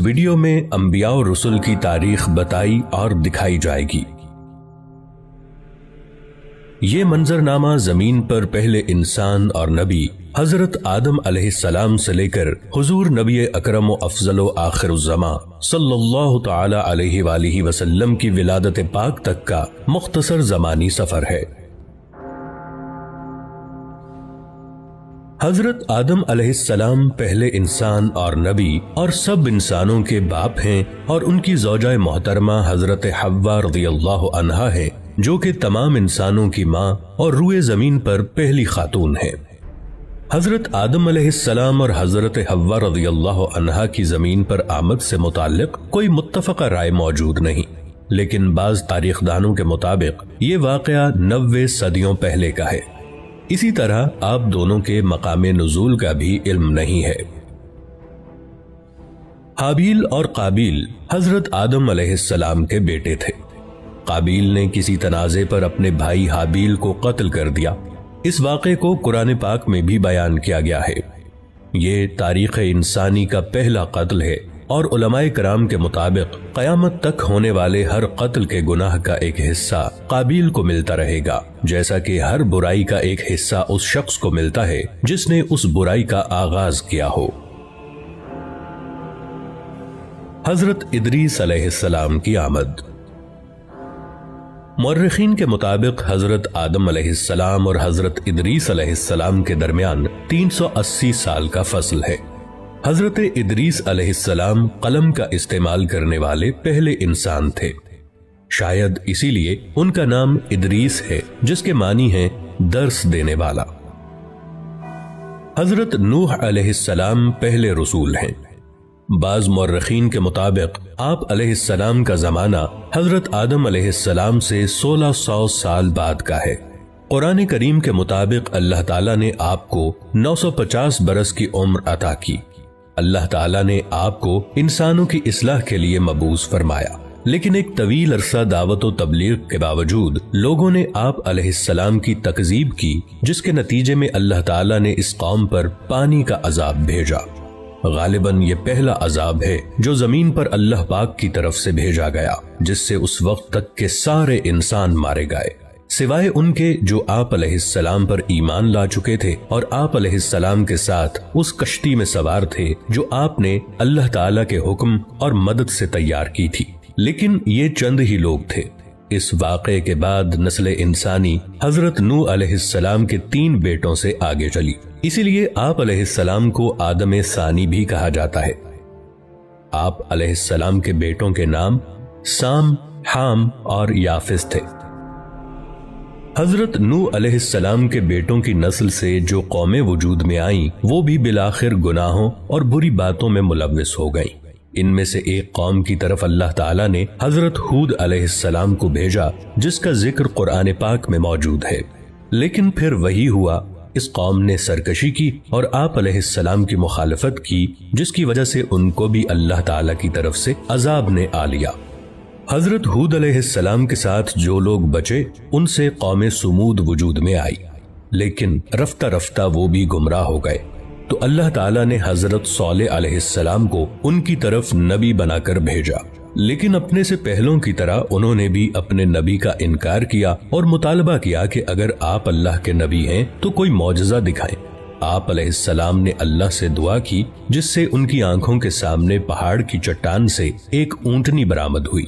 Video میں انبیاء و رسل کی تاریخ بتائی اور دکھائی جائے گی۔ یہ منظرنامہ زمین پر پہلے انسان اور نبی حضرت آدم علیہ السلام سے لے کر حضور نبی اکرم و افضل و آخر الزماں صلی اللہ تعالی علیہ وآلہ وسلم کی ولادت پاک تک کا مختصر زمانی سفر ہے۔ حضرت آدم علیہ السلام پہلے انسان اور نبی اور سب انسانوں کے باپ ہیں، اور ان کی زوجہ محترمہ حضرت حوا رضی اللہ عنہا ہے جو کہ تمام انسانوں کی ماں اور روئے زمین پر پہلی خاتون ہے۔ حضرت آدم علیہ السلام اور حضرت حوا رضی اللہ عنہا کی زمین پر آمد سے متعلق کوئی متفقہ رائے موجود نہیں، لیکن بعض تاریخ دانوں کے مطابق یہ واقعہ 90 صدیوں پہلے کا ہے۔ اسی طرح آپ دونوں کے مقام نزول کا بھی علم نہیں ہے۔ حابیل اور قابیل حضرت آدم علیہ السلام کے بیٹے تھے۔ قابیل نے کسی تنازع پر اپنے بھائی حابیل کو قتل کر دیا۔ اس واقعے کو قرآن پاک میں بھی بیان کیا گیا ہے۔ یہ تاریخ انسانی کا پہلا قتل ہے، اور علماء کرام کے مطابق قیامت تک ہونے والے ہر قتل کے گناہ کا ایک حصہ قابیل کو ملتا رہے گا، جیسا کہ ہر برائی کا ایک حصہ اس شخص کو ملتا ہے جس نے اس برائی کا آغاز کیا ہو۔ حضرت ادریس علیہ السلام کی آمد۔ مورخین کے مطابق حضرت آدم علیہ السلام اور حضرت ادریس علیہ السلام کے درمیان 380 سال کا فصل ہے۔ حضرت ادریس علیہ السلام قلم کا استعمال کرنے والے پہلے انسان تھے، شاید اسی لیے ان کا نام ادریس ہے، جس کے معنی ہے درس دینے والا۔ حضرت نوح علیہ السلام پہلے رسول ہیں۔ بعض مورخین کے مطابق آپ علیہ السلام کا زمانہ حضرت آدم علیہ السلام سے 1600 سال بعد کا ہے۔ قرآن کریم کے مطابق اللہ تعالیٰ نے آپ کو 950 برس کی عمر عطا کی۔ اللہ تعالیٰ نے آپ کو انسانوں کی اصلاح کے لیے مبعوث فرمایا، لیکن ایک طویل عرصہ دعوت و تبلیغ کے باوجود لوگوں نے آپ علیہ السلام کی تکذیب کی، جس کے نتیجے میں اللہ تعالیٰ نے اس قوم پر پانی کا عذاب بھیجا۔ غالباً یہ پہلا عذاب ہے جو زمین پر اللہ پاک کی طرف سے بھیجا گیا، جس سے اس وقت تک کے سارے انسان مارے گئے، سوائے ان کے جو آپ علیہ السلام پر ایمان لا چکے تھے اور آپ علیہ السلام کے ساتھ اس کشتی میں سوار تھے جو آپ نے اللہ تعالیٰ کے حکم اور مدد سے تیار کی تھی۔ لیکن یہ چند ہی لوگ تھے۔ اس واقعے کے بعد نسل انسانی حضرت نوح علیہ السلام کے 3 بیٹوں سے آگے چلی، اسی لیے آپ علیہ السلام کو آدم ثانی بھی کہا جاتا ہے۔ آپ علیہ السلام کے بیٹوں کے نام سام، حام اور یافس تھے۔ حضرت نوح علیہ السلام کے بیٹوں کی نسل سے جو قومیں وجود میں آئیں، وہ بھی بالآخر گناہوں اور بری باتوں میں ملوث ہو گئیں۔ ان میں سے ایک قوم کی طرف اللہ تعالیٰ نے حضرت ہود علیہ السلام کو بھیجا، جس کا ذکر قرآن پاک میں موجود ہے۔ لیکن پھر وہی ہوا، اس قوم نے سرکشی کی اور آپ علیہ السلام کی مخالفت کی، جس کی وجہ سے ان کو بھی اللہ تعالیٰ کی طرف سے عذاب نے آ لیا۔ حضرت ہود علیہ السلام کے ساتھ جو لوگ بچے، ان سے قوم سمود وجود میں آئی، لیکن رفتہ رفتہ وہ بھی گمراہ ہو گئے۔ تو اللہ تعالیٰ نے حضرت صالح علیہ السلام کو ان کی طرف نبی بنا کر بھیجا، لیکن اپنے سے پہلوں کی طرح انہوں نے بھی اپنے نبی کا انکار کیا اور مطالبہ کیا کہ اگر آپ اللہ کے نبی ہیں تو کوئی معجزہ دکھائیں۔ آپ علیہ السلام نے اللہ سے دعا کی، جس سے ان کی آنکھوں کے سامنے پہاڑ کی چٹان سے ایک اونٹنی برآمد ہوئی،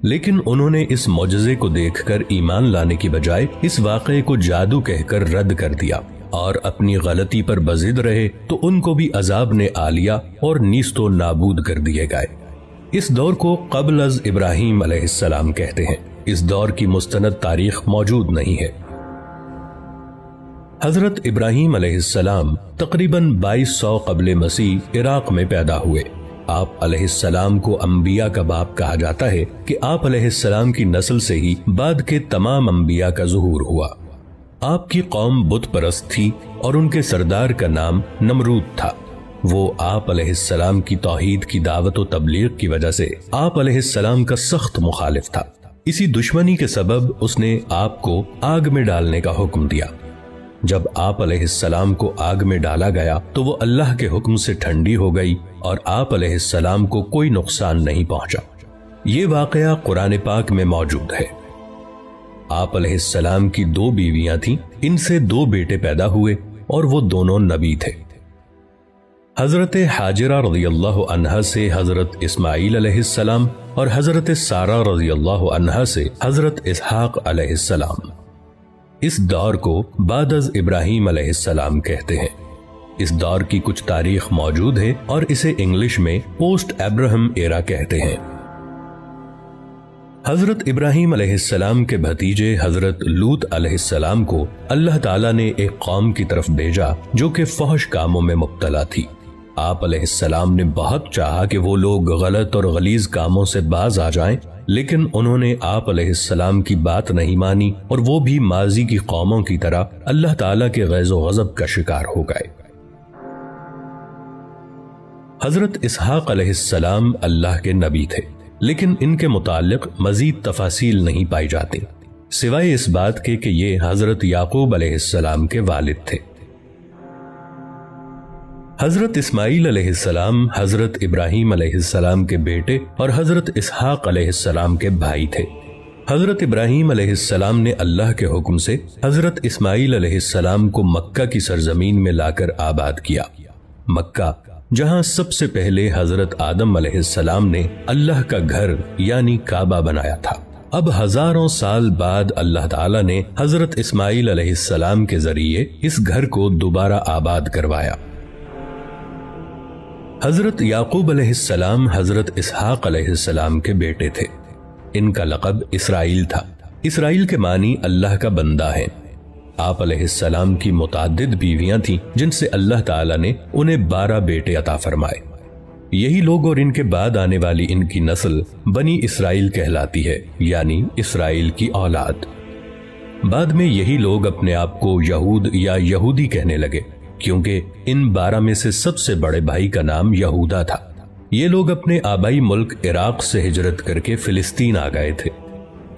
لیکن انہوں نے اس معجزے کو دیکھ کر ایمان لانے کی بجائے اس واقعے کو جادو کہہ کر رد کر دیا اور اپنی غلطی پر بضد رہے، تو ان کو بھی عذاب نے آ لیا اور نیست و نابود کر دیے گئے۔ اس دور کو قبل از ابراہیم علیہ السلام کہتے ہیں۔ اس دور کی مستند تاریخ موجود نہیں ہے۔ حضرت ابراہیم علیہ السلام تقریباً 2200 قبل مسیح عراق میں پیدا ہوئے۔ آپ علیہ السلام کو انبیاء کا باپ کہا جاتا ہے کہ آپ علیہ السلام کی نسل سے ہی بعد کے تمام انبیاء کا ظہور ہوا۔ آپ کی قوم بت پرست تھی اور ان کے سردار کا نام نمرود تھا۔ وہ آپ علیہ السلام کی توحید کی دعوت و تبلیغ کی وجہ سے آپ علیہ السلام کا سخت مخالف تھا۔ اسی دشمنی کے سبب اس نے آپ کو آگ میں ڈالنے کا حکم دیا۔ جب آپ علیہ السلام کو آگ میں ڈالا گیا تو وہ اللہ کے حکم سے ٹھنڈی ہو گئی اور آپ علیہ السلام کو کوئی نقصان نہیں پہنچا۔ یہ واقعہ قرآن پاک میں موجود ہے۔ آپ علیہ السلام کی 2 بیویاں تھیں، ان سے 2 بیٹے پیدا ہوئے اور وہ دونوں نبی تھے۔ حضرت حاجرہ رضی اللہ عنہا سے حضرت اسماعیل علیہ السلام اور حضرت سارہ رضی اللہ عنہا سے حضرت اسحاق علیہ السلام۔ اس دور کو بعد از ابراہیم علیہ السلام کہتے ہیں۔ اس دور کی کچھ تاریخ موجود ہے اور اسے انگلش میں پوسٹ ابراہم ایرا کہتے ہیں۔ حضرت ابراہیم علیہ السلام کے بھتیجے حضرت لوط علیہ السلام کو اللہ تعالیٰ نے ایک قوم کی طرف بھیجا جو کہ فحش کاموں میں مبتلا تھی۔ آپ علیہ السلام نے بہت چاہا کہ وہ لوگ غلط اور غلیظ کاموں سے باز آ جائیں، لیکن انہوں نے آپ علیہ السلام کی بات نہیں مانی اور وہ بھی ماضی کی قوموں کی طرح اللہ تعالیٰ کے غیظ و غضب کا شکار ہو گئے۔ حضرت اسحاق علیہ السلام اللہ کے نبی تھے، لیکن ان کے متعلق مزید تفاصیل نہیں پائی جاتی، سوائے اس بات کے کہ یہ حضرت یعقوب علیہ السلام کے والد تھے۔ حضرت اسماعیل علیہ السلام حضرت ابراہیم علیہ السلام کے بیٹے اور حضرت اسحاق علیہ السلام کے بھائی تھے۔ حضرت ابراہیم علیہ السلام نے اللہ کے حکم سے حضرت اسماعیل علیہ السلام کو مکہ کی سرزمین میں لا کر آباد کیا۔ مکہ جہاں سب سے پہلے حضرت آدم علیہ السلام نے اللہ کا گھر یعنی کعبہ بنایا تھا، اب ہزاروں سال بعد اللہ تعالیٰ نے حضرت اسماعیل علیہ السلام کے ذریعے اس گھر کو دوبارہ آباد کروایا۔ حضرت یعقوب علیہ السلام حضرت اسحاق علیہ السلام کے بیٹے تھے۔ ان کا لقب اسرائیل تھا۔ اسرائیل کے معنی اللہ کا بندہ ہے۔ آپ علیہ السلام کی متعدد بیویاں تھیں جن سے اللہ تعالیٰ نے انہیں 12 بیٹے عطا فرمائے۔ یہی لوگ اور ان کے بعد آنے والی ان کی نسل بنی اسرائیل کہلاتی ہے، یعنی اسرائیل کی اولاد۔ بعد میں یہی لوگ اپنے آپ کو یہود یا یہودی کہنے لگے، کیونکہ ان 12 میں سے سب سے بڑے بھائی کا نام یہودا تھا۔ یہ لوگ اپنے آبائی ملک عراق سے ہجرت کر کے فلسطین آ گئے تھے۔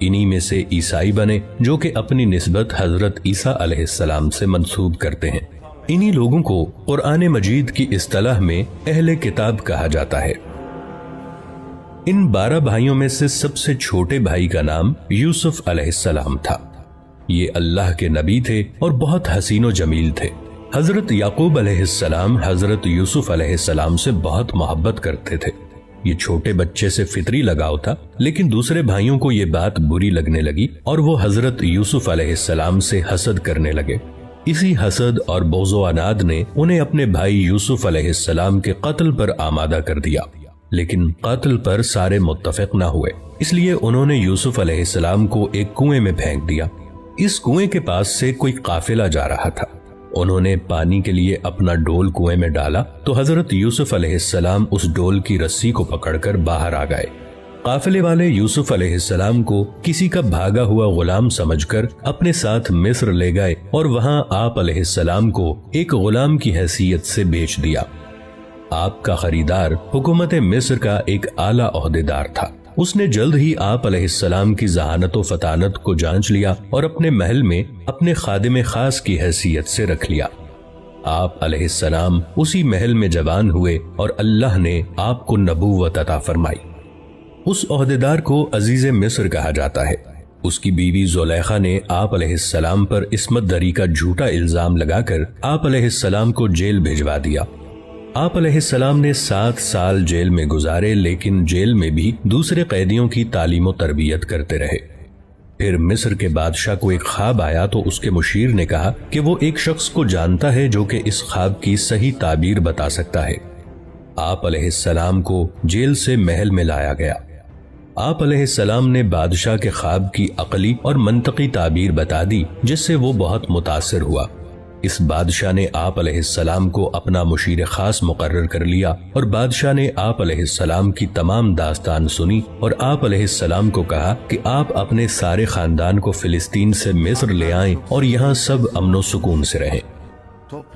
انہی میں سے عیسائی بنے جو کہ اپنی نسبت حضرت عیسیٰ علیہ السلام سے منسوب کرتے ہیں۔ انہی لوگوں کو قرآن مجید کی اصطلاح میں اہل کتاب کہا جاتا ہے۔ ان 12 بھائیوں میں سے سب سے چھوٹے بھائی کا نام یوسف علیہ السلام تھا۔ یہ اللہ کے نبی تھے اور بہت حسین و جمیل تھے۔ حضرت یعقوب علیہ السلام حضرت یوسف علیہ السلام سے بہت محبت کرتے تھے۔ یہ چھوٹے بچے سے فطری لگاؤ تھا، لیکن دوسرے بھائیوں کو یہ بات بری لگنے لگی اور وہ حضرت یوسف علیہ السلام سے حسد کرنے لگے۔ اسی حسد اور بغض و عناد نے انہیں اپنے بھائی یوسف علیہ السلام کے قتل پر آمادہ کر دیا، لیکن قتل پر سارے متفق نہ ہوئے، اس لیے انہوں نے یوسف علیہ السلام کو ایک کنویں میں پھینک دیا۔ اس کنویں کے پاس سے کوئی قافلہ جا رہا تھا۔ انہوں نے پانی کے لیے اپنا ڈول کنویں میں ڈالا تو حضرت یوسف علیہ السلام اس ڈول کی رسی کو پکڑ کر باہر آ گئے۔ قافلے والے یوسف علیہ السلام کو کسی کا بھاگا ہوا غلام سمجھ کر اپنے ساتھ مصر لے گئے اور وہاں آپ علیہ السلام کو ایک غلام کی حیثیت سے بیچ دیا۔ آپ کا خریدار حکومت مصر کا ایک اعلیٰ عہدیدار تھا۔ اس نے جلد ہی آپ علیہ السلام کی ذہانت و فطانت کو جانچ لیا اور اپنے محل میں اپنے خادم خاص کی حیثیت سے رکھ لیا۔ آپ علیہ السلام اسی محل میں جوان ہوئے اور اللہ نے آپ کو نبوت عطا فرمائی۔ اس عہدیدار کو عزیز مصر کہا جاتا ہے۔ اس کی بیوی زلیخا نے آپ علیہ السلام پر عصمت دری کا جھوٹا الزام لگا کر آپ علیہ السلام کو جیل بھجوا دیا۔ آپ علیہ السلام نے 7 سال جیل میں گزارے، لیکن جیل میں بھی دوسرے قیدیوں کی تعلیم و تربیت کرتے رہے۔ پھر مصر کے بادشاہ کو ایک خواب آیا تو اس کے مشیر نے کہا کہ وہ ایک شخص کو جانتا ہے جو کہ اس خواب کی صحیح تعبیر بتا سکتا ہے۔ آپ علیہ السلام کو جیل سے محل میں لایا گیا۔ آپ علیہ السلام نے بادشاہ کے خواب کی عقلی اور منطقی تعبیر بتا دی، جس سے وہ بہت متاثر ہوا۔ اس بادشاہ نے آپ علیہ السلام کو اپنا مشیر خاص مقرر کر لیا اور بادشاہ نے آپ علیہ السلام کی تمام داستان سنی اور آپ علیہ السلام کو کہا کہ آپ اپنے سارے خاندان کو فلسطین سے مصر لے آئیں اور یہاں سب امن و سکون سے رہیں۔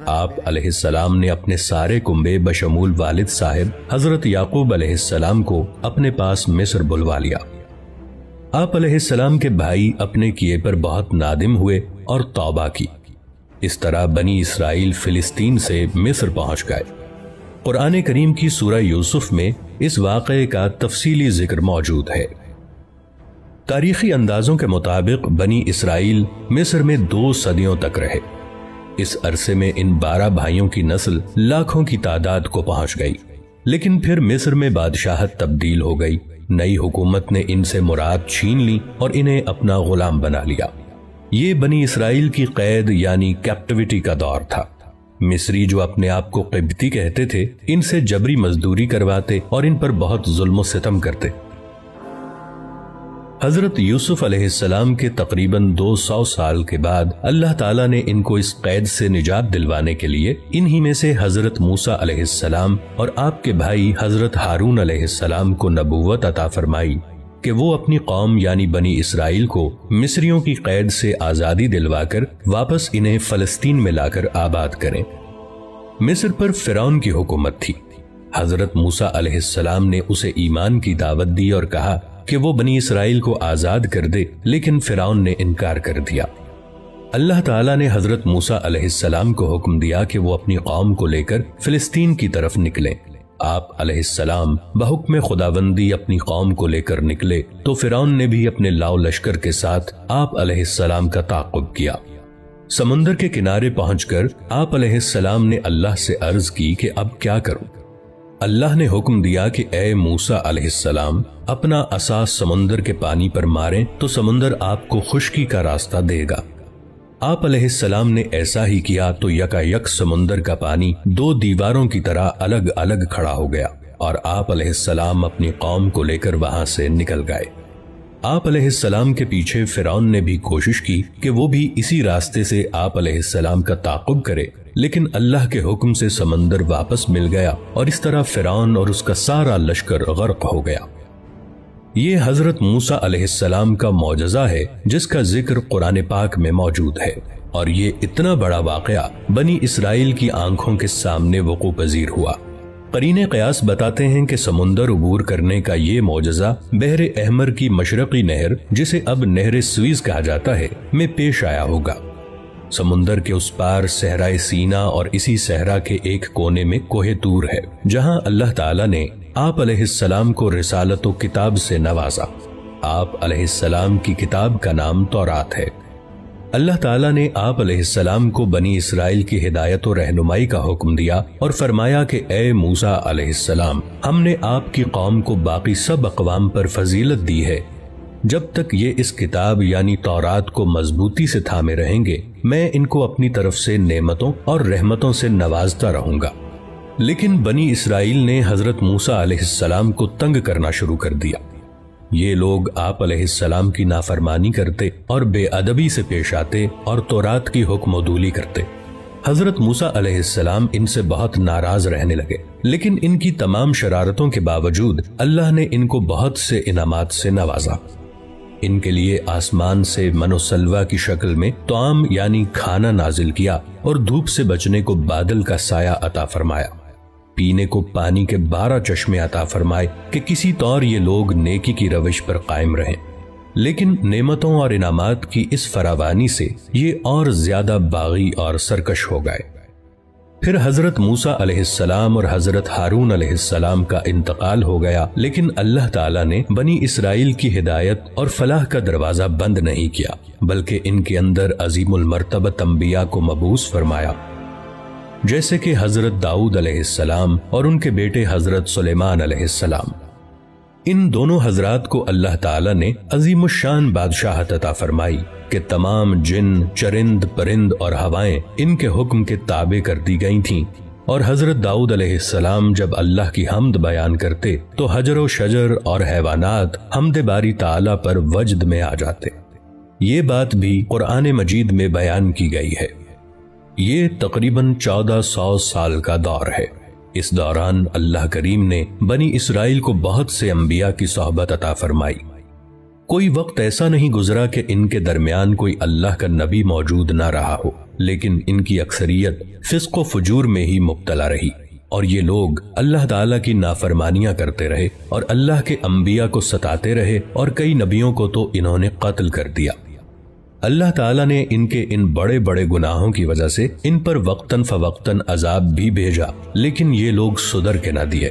آپ علیہ السلام نے اپنے سارے کنبے بشمول والد صاحب حضرت یعقوب علیہ السلام کو اپنے پاس مصر بلوا لیا۔ آپ علیہ السلام کے بھائی اپنے کیے پر بہت نادم ہوئے اور توبہ کی۔ اس طرح بنی اسرائیل فلسطین سے مصر پہنچ گئے۔ قرآن کریم کی سورہ یوسف میں اس واقعے کا تفصیلی ذکر موجود ہے۔ تاریخی اندازوں کے مطابق بنی اسرائیل مصر میں 2 صدیوں تک رہے۔ اس عرصے میں ان 12 بھائیوں کی نسل لاکھوں کی تعداد کو پہنچ گئی، لیکن پھر مصر میں بادشاہت تبدیل ہو گئی۔ نئی حکومت نے ان سے مراد چھین لی اور انہیں اپنا غلام بنا لیا۔ یہ بنی اسرائیل کی قید یعنی کیپٹیوٹی کا دور تھا۔ مصری جو اپنے آپ کو قبطی کہتے تھے، ان سے جبری مزدوری کرواتے اور ان پر بہت ظلم و ستم کرتے۔ حضرت یوسف علیہ السلام کے تقریباً 200 سال کے بعد اللہ تعالیٰ نے ان کو اس قید سے نجات دلوانے کے لیے انہی میں سے حضرت موسیٰ علیہ السلام اور آپ کے بھائی حضرت ہارون علیہ السلام کو نبوت عطا فرمائی کہ وہ اپنی قوم یعنی بنی اسرائیل کو مصریوں کی قید سے آزادی دلوا کر واپس انہیں فلسطین میں لا کر آباد کریں۔ مصر پر فرعون کی حکومت تھی۔ حضرت موسیٰ علیہ السلام نے اسے ایمان کی دعوت دی اور کہا کہ وہ بنی اسرائیل کو آزاد کر دے، لیکن فرعون نے انکار کر دیا۔ اللہ تعالیٰ نے حضرت موسیٰ علیہ السلام کو حکم دیا کہ وہ اپنی قوم کو لے کر فلسطین کی طرف نکلیں۔ آپ علیہ السلام بحکم خداوندی اپنی قوم کو لے کر نکلے تو فرعون نے بھی اپنے لاؤ لشکر کے ساتھ آپ علیہ السلام کا تعاقب کیا۔ سمندر کے کنارے پہنچ کر آپ علیہ السلام نے اللہ سے عرض کی کہ اب کیا کروں؟ اللہ نے حکم دیا کہ اے موسیٰ علیہ السلام اپنا عصا سمندر کے پانی پر ماریں تو سمندر آپ کو خشکی کا راستہ دے گا۔ آپ علیہ السلام نے ایسا ہی کیا تو یکا یک سمندر کا پانی 2 دیواروں کی طرح الگ الگ کھڑا ہو گیا اور آپ علیہ السلام اپنی قوم کو لے کر وہاں سے نکل گئے۔ آپ علیہ السلام کے پیچھے فرعون نے بھی کوشش کی کہ وہ بھی اسی راستے سے آپ علیہ السلام کا تعاقب کرے، لیکن اللہ کے حکم سے سمندر واپس مل گیا اور اس طرح فرعون اور اس کا سارا لشکر غرق ہو گیا۔ یہ حضرت موسیٰ علیہ السلام کا معجزہ ہے جس کا ذکر قرآن پاک میں موجود ہے، اور یہ اتنا بڑا واقعہ بنی اسرائیل کی آنکھوں کے سامنے وقوع پذیر ہوا۔ قرین قیاس بتاتے ہیں کہ سمندر عبور کرنے کا یہ معجزہ بحر احمر کی مشرقی نہر، جسے اب نہر سویز کہا جاتا ہے، میں پیش آیا ہوگا۔ سمندر کے اس پار صحرائے سینا اور اسی صحرا کے ایک کونے میں کوہ طور ہے، جہاں اللہ تعالیٰ نے آپ علیہ السلام کو رسالت و کتاب سے نوازا۔ آپ علیہ السلام کی کتاب کا نام تورات ہے۔ اللہ تعالیٰ نے آپ علیہ السلام کو بنی اسرائیل کی ہدایت و رہنمائی کا حکم دیا اور فرمایا کہ اے موسیٰ علیہ السلام، ہم نے آپ کی قوم کو باقی سب اقوام پر فضیلت دی ہے۔ جب تک یہ اس کتاب یعنی تورات کو مضبوطی سے تھامے رہیں گے، میں ان کو اپنی طرف سے نعمتوں اور رحمتوں سے نوازتا رہوں گا۔ لیکن بنی اسرائیل نے حضرت موسیٰ علیہ السلام کو تنگ کرنا شروع کر دیا۔ یہ لوگ آپ علیہ السلام کی نافرمانی کرتے اور بے ادبی سے پیش آتے اور تورات کی حکم عدولی کرتے۔ حضرت موسیٰ علیہ السلام ان سے بہت ناراض رہنے لگے، لیکن ان کی تمام شرارتوں کے باوجود اللہ نے ان کو بہت سے انعامات سے نوازا۔ ان کے لیے آسمان سے من و سلوہ کی شکل میں طعام یعنی کھانا نازل کیا اور دھوپ سے بچنے کو بادل کا سایہ عطا فرمایا۔ پینے کو پانی کے 12 چشمے عطا فرمائے کہ کسی طور یہ لوگ نیکی کی روش پر قائم رہیں، لیکن نعمتوں اور انعامات کی اس فراوانی سے یہ اور زیادہ باغی اور سرکش ہو گئے۔ پھر حضرت موسیٰ علیہ السلام اور حضرت ہارون علیہ السلام کا انتقال ہو گیا، لیکن اللہ تعالیٰ نے بنی اسرائیل کی ہدایت اور فلاح کا دروازہ بند نہیں کیا، بلکہ ان کے اندر عظیم المرتبت انبیاء کو مبعوث فرمایا، جیسے کہ حضرت داؤد علیہ السلام اور ان کے بیٹے حضرت سلیمان علیہ السلام۔ ان دونوں حضرات کو اللہ تعالیٰ نے عظیم الشان بادشاہت عطا فرمائی کہ تمام جن، چرند، پرند اور ہوائیں ان کے حکم کے تابع کر دی گئی تھیں، اور حضرت داؤد علیہ السلام جب اللہ کی حمد بیان کرتے تو حجر و شجر اور حیوانات حمد باری تعالیٰ پر وجد میں آ جاتے۔ یہ بات بھی قرآن مجید میں بیان کی گئی ہے۔ یہ تقریباً 1400 سال کا دور ہے۔ اس دوران اللہ کریم نے بنی اسرائیل کو بہت سے انبیاء کی صحبت عطا فرمائی۔ کوئی وقت ایسا نہیں گزرا کہ ان کے درمیان کوئی اللہ کا نبی موجود نہ رہا ہو، لیکن ان کی اکثریت فسق و فجور میں ہی مبتلا رہی، اور یہ لوگ اللہ تعالیٰ کی نافرمانیاں کرتے رہے اور اللہ کے انبیاء کو ستاتے رہے، اور کئی نبیوں کو تو انہوں نے قتل کر دیا۔ اللہ تعالیٰ نے ان کے ان بڑے بڑے گناہوں کی وجہ سے ان پر وقتاً فوقتاً عذاب بھی بھیجا، لیکن یہ لوگ سدھر کے نہ دیے۔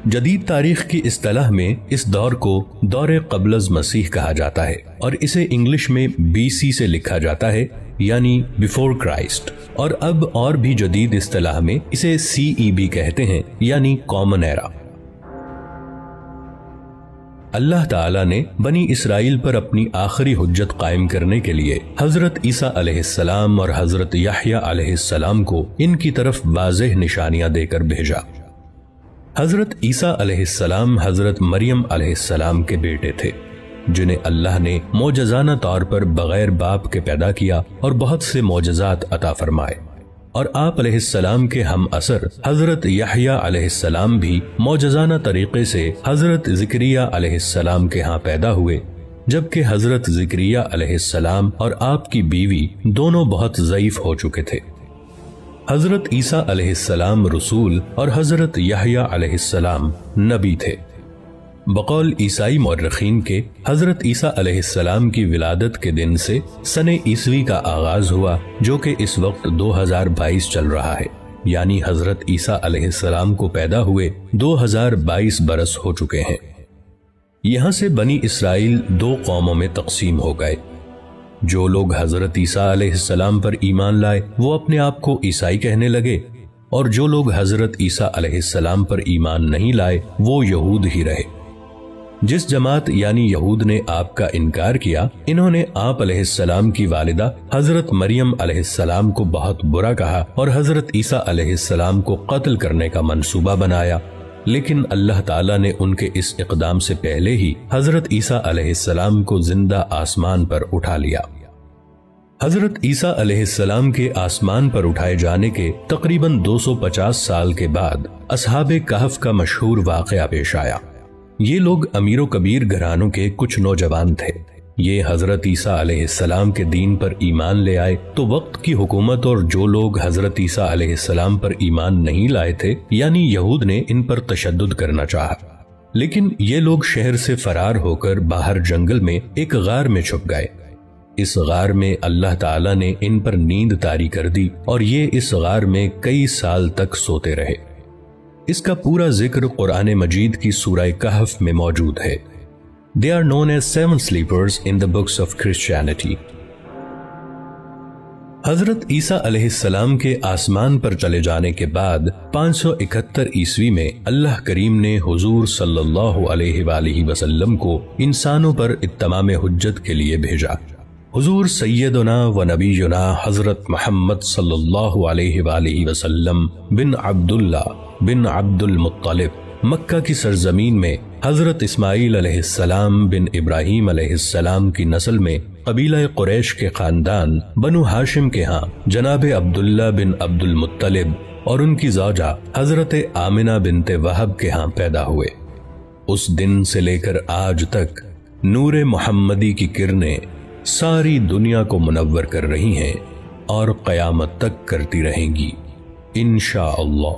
جدید تاریخ کی اصطلاح میں اس دور کو دور قبل از مسیح کہا جاتا ہے، اور اسے انگلش میں BC سے لکھا جاتا ہے، یعنی بیفور کرائسٹ، اور اب اور بھی جدید اصطلاح میں اسے CE بھی کہتے ہیں، یعنی کامن ایرا۔ اللہ تعالیٰ نے بنی اسرائیل پر اپنی آخری حجت قائم کرنے کے لیے حضرت عیسیٰ علیہ السلام اور حضرت یحییٰ علیہ السلام کو ان کی طرف واضح نشانیاں دے کر بھیجا۔ حضرت عیسیٰ علیہ السلام حضرت مریم علیہ السلام کے بیٹے تھے، جنہیں اللہ نے معجزانہ طور پر بغیر باپ کے پیدا کیا اور بہت سے معجزات عطا فرمائے، اور آپ علیہ السلام کے ہم اثر حضرت یحییٰ علیہ السلام بھی معجزانہ طریقے سے حضرت زکریا علیہ السلام کے ہاں پیدا ہوئے، جبکہ حضرت زکریا علیہ السلام اور آپ کی بیوی دونوں بہت ضعیف ہو چکے تھے۔ حضرت عیسیٰ علیہ السلام رسول اور حضرت یحییٰ علیہ السلام نبی تھے۔ بقول عیسائی مورخین کے حضرت عیسیٰ علیہ السلام کی ولادت کے دن سے سن عیسوی کا آغاز ہوا، جو کہ اس وقت 2022 چل رہا ہے، یعنی حضرت عیسیٰ علیہ السلام کو پیدا ہوئے 2022 برس ہو چکے ہیں۔ یہاں سے بنی اسرائیل دو قوموں میں تقسیم ہو گئے۔ جو لوگ حضرت عیسیٰ علیہ السلام پر ایمان لائے وہ اپنے آپ کو عیسائی کہنے لگے، اور جو لوگ حضرت عیسیٰ علیہ السلام پر ایمان نہیں لائے وہ یہود ہی رہے۔ جس جماعت یعنی یہود نے آپ کا انکار کیا، انہوں نے آپ علیہ السلام کی والدہ حضرت مریم علیہ السلام کو بہت برا کہا اور حضرت عیسیٰ علیہ السلام کو قتل کرنے کا منصوبہ بنایا، لیکن اللہ تعالیٰ نے ان کے اس اقدام سے پہلے ہی حضرت عیسیٰ علیہ السلام کو زندہ آسمان پر اٹھا لیا۔ حضرت عیسیٰ علیہ السلام کے آسمان پر اٹھائے جانے کے تقریباً 250 سال کے بعد اصحاب کہف کا مشہور واقعہ پیش آیا۔ یہ لوگ امیر و کبیر گھرانوں کے کچھ نوجوان تھے۔ یہ حضرت عیسیٰ علیہ السلام کے دین پر ایمان لے آئے تو وقت کی حکومت اور جو لوگ حضرت عیسیٰ علیہ السلام پر ایمان نہیں لائے تھے یعنی یہود نے ان پر تشدد کرنا چاہا، لیکن یہ لوگ شہر سے فرار ہو کر باہر جنگل میں ایک غار میں چھپ گئے۔ اس غار میں اللہ تعالیٰ نے ان پر نیند طاری کر دی اور یہ اس غار میں کئی سال تک سوتے رہے۔ اس کا پورا ذکر قرآن مجید کی سورہ کہف میں موجود ہے۔ They are known as 7 sleepers in the books of Christianity۔ حضرت عیسیٰ علیہ السلام کے آسمان پر چلے جانے کے بعد 571 عیسوی میں اللہ کریم نے حضور صلی اللہ علیہ وآلہ وسلم کو انسانوں پر اتمام حجت کے لیے بھیجا۔ حضور سیدنا و نبینا حضرت محمد صلی اللہ علیہ وآلہ وسلم بن عبداللہ بن عبد المطلب مکہ کی سرزمین میں حضرت اسماعیل علیہ السلام بن ابراہیم علیہ السلام کی نسل میں قبیلہ قریش کے خاندان بنو ہاشم کے ہاں جناب عبداللہ بن عبد المطلب اور ان کی زوجہ حضرت آمنہ بنت وہب کے ہاں پیدا ہوئے۔ اس دن سے لے کر آج تک نور محمدی کی کرنیں ساری دنیا کو منور کر رہی ہیں اور قیامت تک کرتی رہیں گی انشاءاللہ۔